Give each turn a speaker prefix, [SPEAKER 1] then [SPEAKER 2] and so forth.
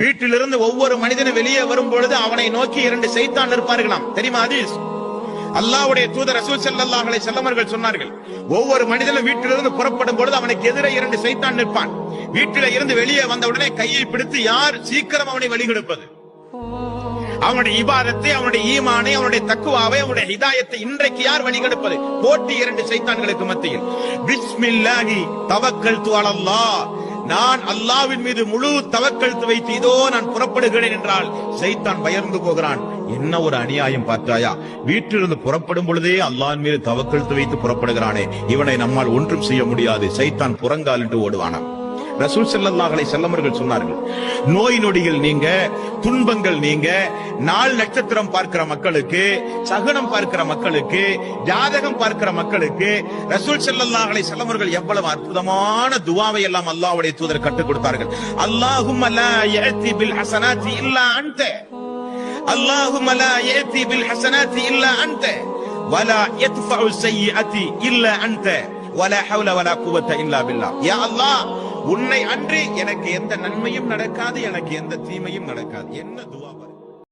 [SPEAKER 1] வீட்டிலிருந்து ஒவ்வொரு மனிதனும் வெளியே வரும் பொழுது அவனை நோக்கி 2 சைத்தான் இருப்பார்களாம். தெரியுமா ஹதீஸ்? அல்லாஹ்வுடைய தூதர் ரசூல் ஸல்லல்லாஹு அலைஹி வஸல்லம் அவர்கள் சொன்னார்கள், ஒவ்வொரு மனிதனும் வீட்டிலிருந்து புறப்படும் பொழுது அவனுக்கு எதிரே 2 சைத்தான் நிற்பான். வீட்டில இருந்து வெளியே வந்த உடனே கையை பிடித்து யார் சீக்கிரம் அவனை வழிகெடுப்பது, அவனுடைய இபாதத்தை, அவனுடைய ஈமானை, அவனுடைய தக்குவாவை, அவனுடைய ஹிதாயத்தை இன்றைக்கு யார் வழிகெடுப்பது? போட்டி 2 சைத்தான்களுக்கு மத்தியில். பிஸ்மில்லாஹி தவக்கல்து அலல்லாஹ், நான் அல்லாஹ்வின் மீது முழு தவக்கல்து வைத்து இதோ நான் புறப்படுகிறேன் என்றால் சைத்தான் பயந்து போகிறான். என்ன ஒரு அநியாயம் பார்த்தாயா, வீட்டிலிருந்து புறப்படும் பொழுதே அல்லாஹ்வின் மீது தவக்கல்து வைத்து புறப்படுகிறானே, இவனை நம்மால் ஒன்றும் செய்ய முடியாது, சைத்தான் புறங்காலிட்டு ஓடுவானாம். ரசூல் ஸல்லல்லாஹு அலைஹி வஸல்லம் அவர்கள் சொன்னார்கள், நோய் நொடிகள் நீங்க, துன்பங்கள் நீங்க, நாள் நட்சத்திரம் பார்க்கிற மக்களுக்கு, சகுனம் பார்க்கிற மக்களுக்கு, ஜாதகம் பார்க்கிற மக்களுக்கு ரசூல் ஸல்லல்லாஹு அலைஹி வஸல்லம் அவர்கள் எவ்வளவு அற்புதமான துஆவை எல்லாம் அல்லாஹ்வுடைய தூதர் கற்றுக் கொடுத்தார்கள். அல்லாஹும்ம லா யஅதி பில் ஹஸனாத்தி இல்லா அன்த, அல்லாஹும்ம லா யஅதி பில் ஹஸனாத்தி இல்லா அன்த வலா யத்ஃபஉ ஸய்யிஅத்தி இல்லா அன்த வலா ஹவ்ல வலா குவத்த இல்லா பில்லாஹ். யா அல்லாஹ், உன்னை அன்றி எனக்கு எந்த நன்மையும் நடக்காது, எனக்கு எந்த தீமையும் நடக்காது. என்ன துஆ!